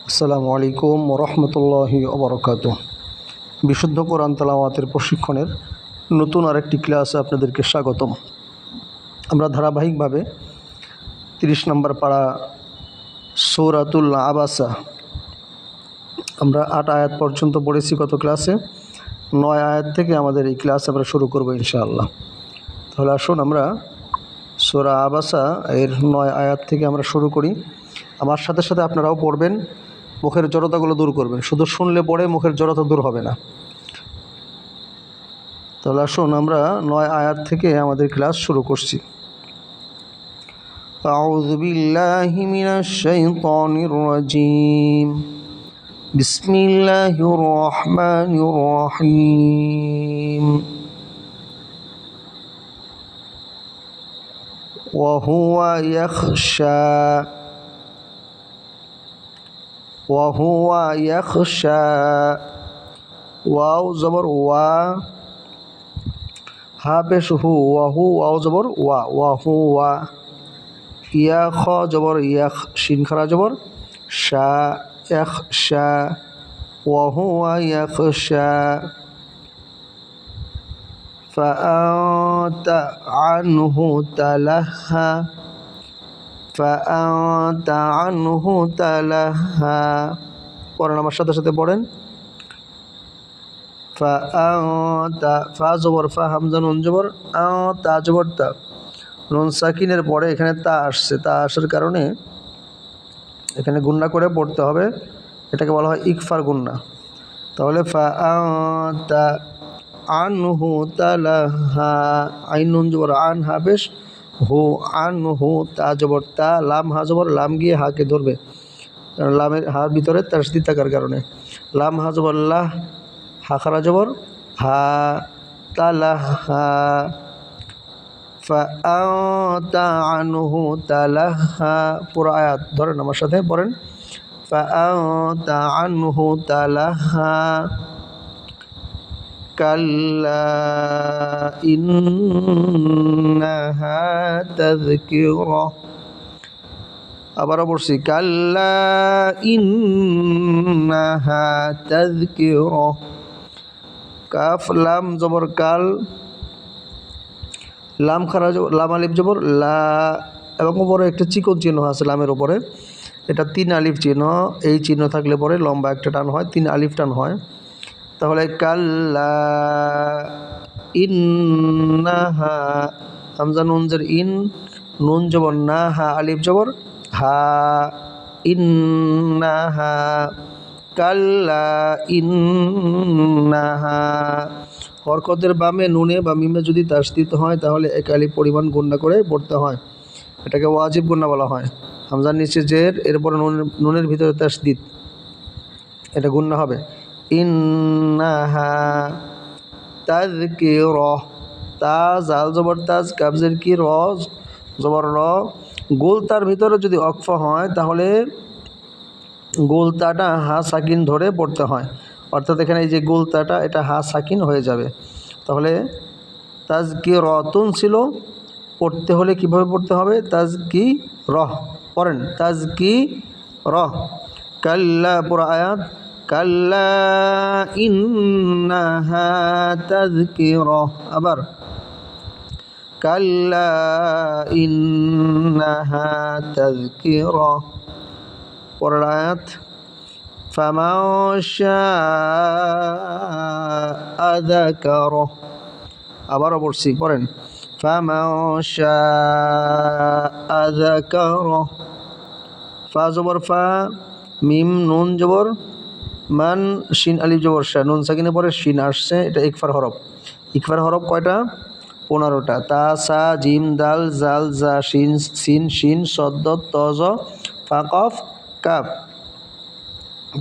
আসসালামু আলাইকুম রহমতুল্লাহি ওবরাকাতুহ। বিশুদ্ধ কোরআন তেলাওয়াতের প্রশিক্ষণের নতুন আরেকটি ক্লাসে আপনাদেরকে স্বাগতম। আমরা ধারাবাহিকভাবে 30 নম্বর পারা সূরাতুল আবাসা আমরা 8 আয়াত পর্যন্ত পড়েছি গত ক্লাসে। 9 আয়াত থেকে আমাদের এই ক্লাস আমরা শুরু করব ইনশাআল্লাহ। তাহলে আসুন আমরা সূরা আবাসা এর 9 আয়াত থেকে আমরা শুরু করি। আমার সাথে সাথে আপনারাও পড়বেন, মুখের জড়তাগুলো দূর করবেন। শুধু শুনলে পড়ে মুখের জড়তা দূর হবে না। তাহলে আসুন আমরা 9 আয়াত থেকে আমাদের ক্লাস শুরু করছি। আউযু বিল্লাহি মিনাশ শাইতানির রাজীম। বিসমিল্লাহির রহমানির রহিম। ওয়া হুয়া ইয়াখশা ওয়াও জবর ওয়া, হা পেশ হু, ওয়াহু, ওয়াও জবর ওয়া, ওয়াহু ওয়া। ইয়া খ জবর ইয়াখ, শিন খারা জবর শা, ইয়াখশা, ওয়াহুয়া ইয়াখশা। ফাআনতা আনহু তালাহা, ফাআনতা আনহু তালাহা। পড়েন, আমার সাথে সাথে পড়েন। ফাআনতা, ফা জবর ফা, হামজা নুন জবর আ, তা জবর তা। নুন সাকিনের পরে এখানে তা আসছে, তা আসার কারণে এখানে গুন্না করে পড়তে হবে। এটাকে বলা হয় ইকফার গুন্না। তাহলে ফাআনতা আনহু তালাহা, আইন নুন জবর আন, হা পেশ হু, আনহু, তা জবর তা, লাম হা জবর, লাম গিয়ে হাকে ধরবে, কারণ লামের হার ভিতরে তাসদীদ থাকার কারণে। লাম হা জবর লাহ, হা খারা জবর হা, তালাহা। ফাআনতা আনহু তালাহা। পুরো আয়াত ধরেন, আমার সাথে পড়েন। ফাআনতা আনহু তালাহা। কাল্লা ইন্নাহা তাযকিরা। আবারও পড়ছি, কাল্লা ইন্নাহা তাযকিরা। কাফ লাম জবর কাল, লাম খারা জবর, লাম আলিফ জবর লা, এবং উপরে একটা চিকন চিহ্ন আছে লামের উপরে, এটা 3 আলিফ চিহ্ন। এই চিহ্ন থাকলে পরে লম্বা একটা টান হয়, 3 আলিফ টান হয়। তাহলে কাল্লা ইন্নাহা, হামজা নুন জের ইন, নুন জবর না, হা আলিফ জবর হা, ইন্নাহা। কাল্লা ইন্নাহা। হরকতের বামে নুনে বা মিমে যদি তাসদীদ হয় তাহলে 1 আলিফ পরিমাণ গুণনা করে পড়তে হয়। এটাকে ওয়াজিব গুণনা বলা হয়। হামজার নিচে জের, এরপরে নুনের ভিতরে তাসদীদ, এটা গুণনা হবে। ইন্নাহা তাযকিরা। তা জাল জবর তাজ, কাবজের কি র জবর র। গোলতার ভিতরে যদি অক্ফ হয় তাহলে গোলতাটা হা সাকিন ধরে পড়তে হয়, অর্থাৎ এখানে এই যে গোলতাটা এটা হা সাকিন হয়ে যাবে। তাহলে তাযকিরাতুন ছিল, পড়তে হলে কিভাবে পড়তে হবে? তাযকিরাহ। পড়েন তাযকিরাহ। কাল্লা, পুরো আয়াত। কাল্লা ইন্নাহা তাযকিরাহ। আবার কাল্লা ইন্নাহা তাযকিরাহ। পরের আয়াত, ফামান শাআ যাকারাহ। আবারও পড়ছি, পড়েন। ফামান শাআ যাকারাহ। ফা জবর ফা, মিম নুন জবর মান, শিন আলিফ জবর শা, নুন সাকিনের পরে শিন আসছে, এটা ইকফার হরফ। ইকফার হরফ কয়টা? 15টা। তা সা জিম দাল জাল জা শিন সিন শিন সদ্দ ত জ ফা কফ কাফ।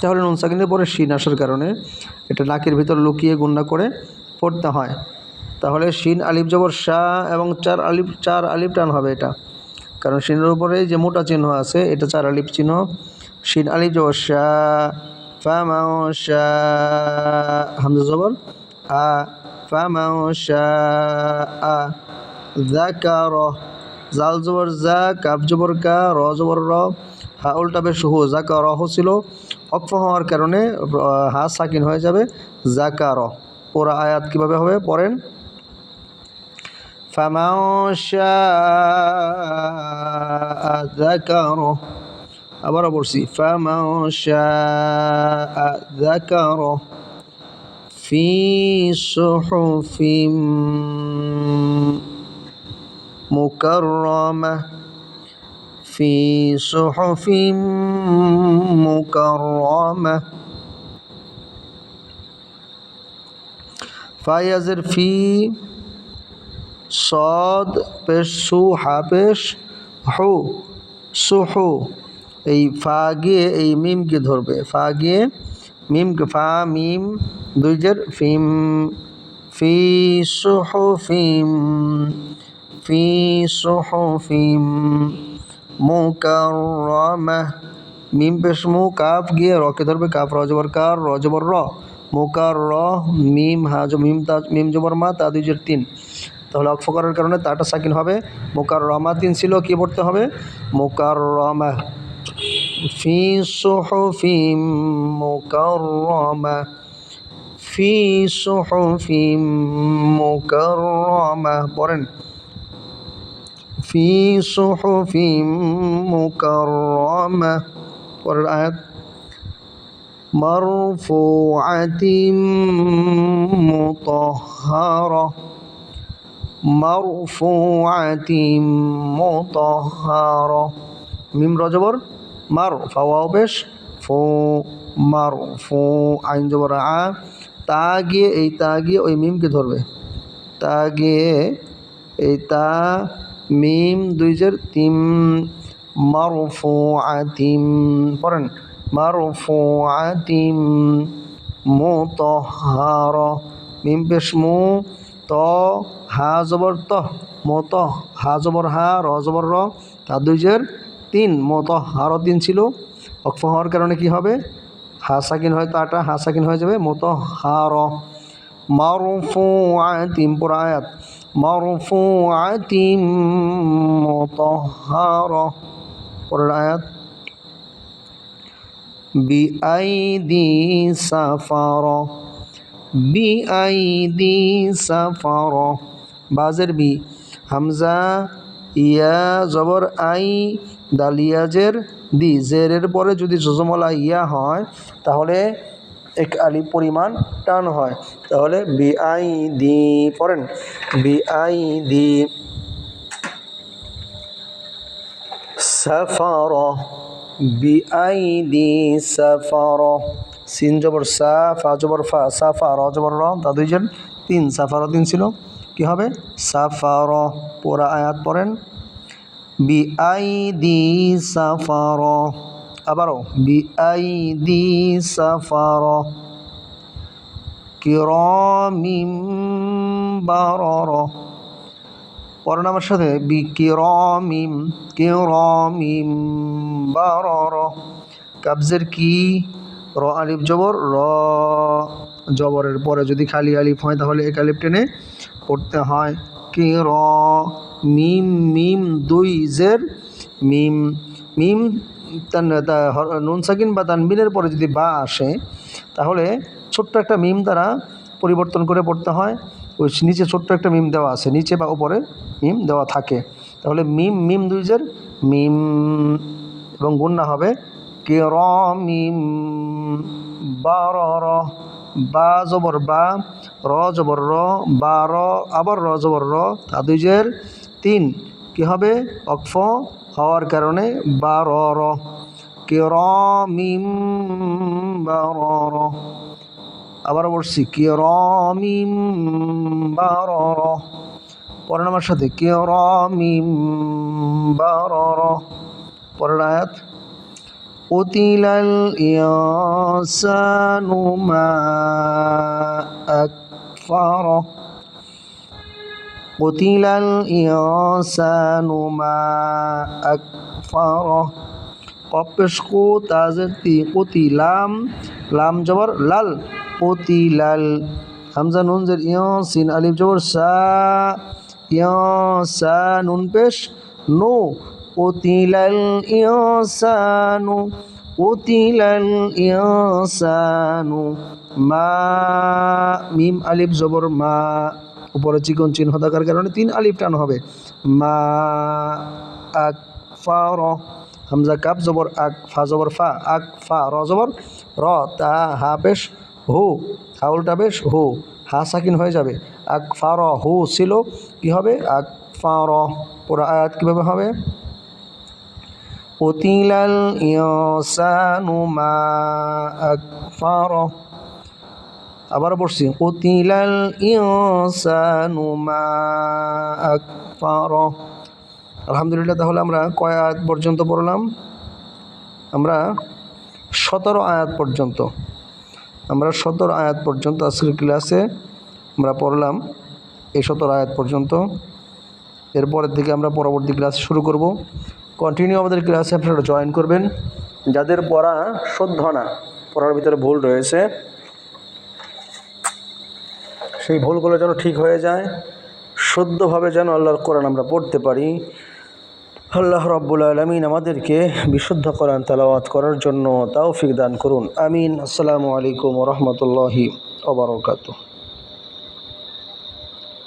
তাহলে নুন সাকিনের পরে শিন আসার কারণে এটা নাকের ভিতর লুকিয়ে গুণনা করে পড়তে হয়। তাহলে শিন আলিফ জবর শা এবং 4 আলিফ টান হবে এটা, কারণ শিনের উপরে যে মোটা চিহ্ন আছে এটা 4 আলিফ চিহ্ন। শিন আলিফ জবর শা, ফামান শা, হামজা জবর আ, ফামান শাআ যাকারাহ। জাল জবর জা, কাফ জবর কা, র জবর র, হা উল্টা পেশ হু, জাকারহ ছিল, ওয়াকফ হওয়ার কারণে হা সাকিন হয়ে যাবে জাকার। পুরা আয়াত কিভাবে হবে পড়েন। ফামান শাআ যাকারাহ, আবারও বলছি ফামান শাআ যাকারাহ ফি সুহুফিম মুকাররামাহ ফি সুহুফিম মুকাররামাহ। ফায়াজের ফি, সদ পেশ সু, হা পেশ হু, সুহু। এই ফা গিয়ে এই মিমকে ধরবে, ফা গিয়ে মিমকে, ফা মিম দুই জের ফিম, ফি সুহুফিম, ফি সুহুফিম মুকাররামাহ। মিম পেশ মু, কাফ গিয়ে রকে ধরবে, কাফ র জবর কার, র জবর র, মুকার র, মিম হা মিম তা মিম জবর মা, তা দুই জের তিন। তাহলে অক্ফ করার কারণে তাটা সাকিন হবে। মুকাররমা তিন ছিল, কি পড়তে হবে মুকাররমা। ফি সুহুফিম মুকাররমা, ফি সুহুফিম মুকাররমা পড়েন। ফি সুহুফিম মুকাররমা। পরের আয়াত মারফুআতিম মুতাহহারা, মারফুআতিম মুতাহহারা। মিম রজবর মার, ফাওয়াও পেশ ফু, মারফু, আইন জবর আ, তা গিয়ে এই তা গিয়ে ওই মিমকে ধরবে, তা গিয়ে এই তা মিম দুই জের তিম, মারফুআতিম পড়েন মারফুআতিম মুতাহহারা। মিম পেশ মু, ত হা জবর ত, মত হা জবর হা, র জবর র, তা দুই জের তিন, মুতাহহারা তিন ছিল, ওয়াকফ হওয়ার কারণে কি হবে হা সাকিন হয়, তাটা হা সাকিন হয়ে যাবে মুতাহহারা। মারফুআতিম পুরা আয়াত মারফুআতিম মুতাহহারা। পরের আয়াত বিআইদি সাফারা, বিআইদি সাফারা। বাজের বি, হামজা ইয়া জবর আই, দালিয়াজের দি, জেরের পরে যদি জজমলা ইয়া হয় তাহলে এক আলিফ পরিমাণ টান হয়। তাহলে বিআইদি পড়েন বিআইদি সাফারা, বিআইদি সাফারা। সিন জবর সা, ফা জবর ফা, সাফা র জবর র, তা দুই জন তিন, সাফারা তিন ছিল, কি হবে সাফারা। পুরা আয়াত পড়েন বিআইদি সাফারা, আবারও বিআইদি সাফারা কিরামিম বারারা। পড়েন আমার সাথে বিকিরামিম, কিরামিম বারারা। কাবজের কি, র আলিফ জবর র, জবরের পরে যদি খালি আলিফ হয় তাহলে এক আলিফ টেনে পড়তে হয়। কি র মিম, মিম দুই জের মিম, মিম নুন সাকিন বা তানবিনের পরে যদি বা আসে তাহলে ছোট্ট একটা মিম দ্বারা পরিবর্তন করে পড়তে হয়। ওই নিচে ছোট্ট একটা মিম দেওয়া আছে, নিচে বা উপরে মিম দেওয়া থাকে, তাহলে মিম মিম দুই জের মিম, এবং গুন্না হবে কিরামিম বারারা। বা জবর বা, র জবর র, বা র, আবার র জবর র, তা দুই জের তিন, কি হবে ওয়াকফ হওয়ার কারণে বারর, কিরামিম বারর। আবার বলছি কিরামিম বারর। পরের আমার সাথে কিরামিম বারর। পরের আয়াত কুতিলাল ইনসানু মা আকফারা, কুতিলাল ইনসানু মা আকফারা। কফ পেশ কু, তাজের তি, কুতিলাম, লাম জবর লাল, কুতিলাল। হামজা নুন জের ইয়, সিন আলিফ জবর সা, ইয় সা নুন পেশ নু, কুতিলাল ইনসানু কুতিলাল ইনসানু মা মিম আলিফ জবর মা উপরে চিকন চিহ্ন থাকার কারণে 3 আলিফ টান হবে মা আকফার হামজা কাপ জবর আক ফা জবর ফা আক ফা র জবর র তা হা পেশ হু হাউলটা বেশ হু হা সাকিন হয়ে যাবে আকফার হু ছিল কি হবে আকফার পুরো আয়াত কিভাবে হবে কুতিলাল ইনসানু মা আকফার আবার পড়ছি কুতিলাল ইনসানু মা আকফার আলহামদুলিল্লাহ। তাহলে আমরা কয় আয়াত পর্যন্ত পড়লাম? আমরা 17 আয়াত পর্যন্ত আজকের ক্লাসে আমরা পড়লাম এই 17 আয়াত পর্যন্ত। এরপরের থেকে আমরা পরবর্তী ক্লাস শুরু করব। কন্টিনিউ আমাদের ক্লাসে আপনারা জয়েন করবেন। যাদের পড়া শুদ্ধ না, পড়ার ভিতরে ভুল রয়েছে, সেই ভুলগুলো যেন ঠিক হয়ে যায়, শুদ্ধভাবে যেন আল্লাহর কোরআন আমরা পড়তে পারি। আল্লাহ রাব্বুল আলামিন আমাদেরকে বিশুদ্ধ কোরআন তেলাওয়াত করার জন্য তৌফিক দান করুন। আমিন। আসসালামু আলাইকুম ওয়া রাহমাতুল্লাহি ওয়া বারাকাতুহু।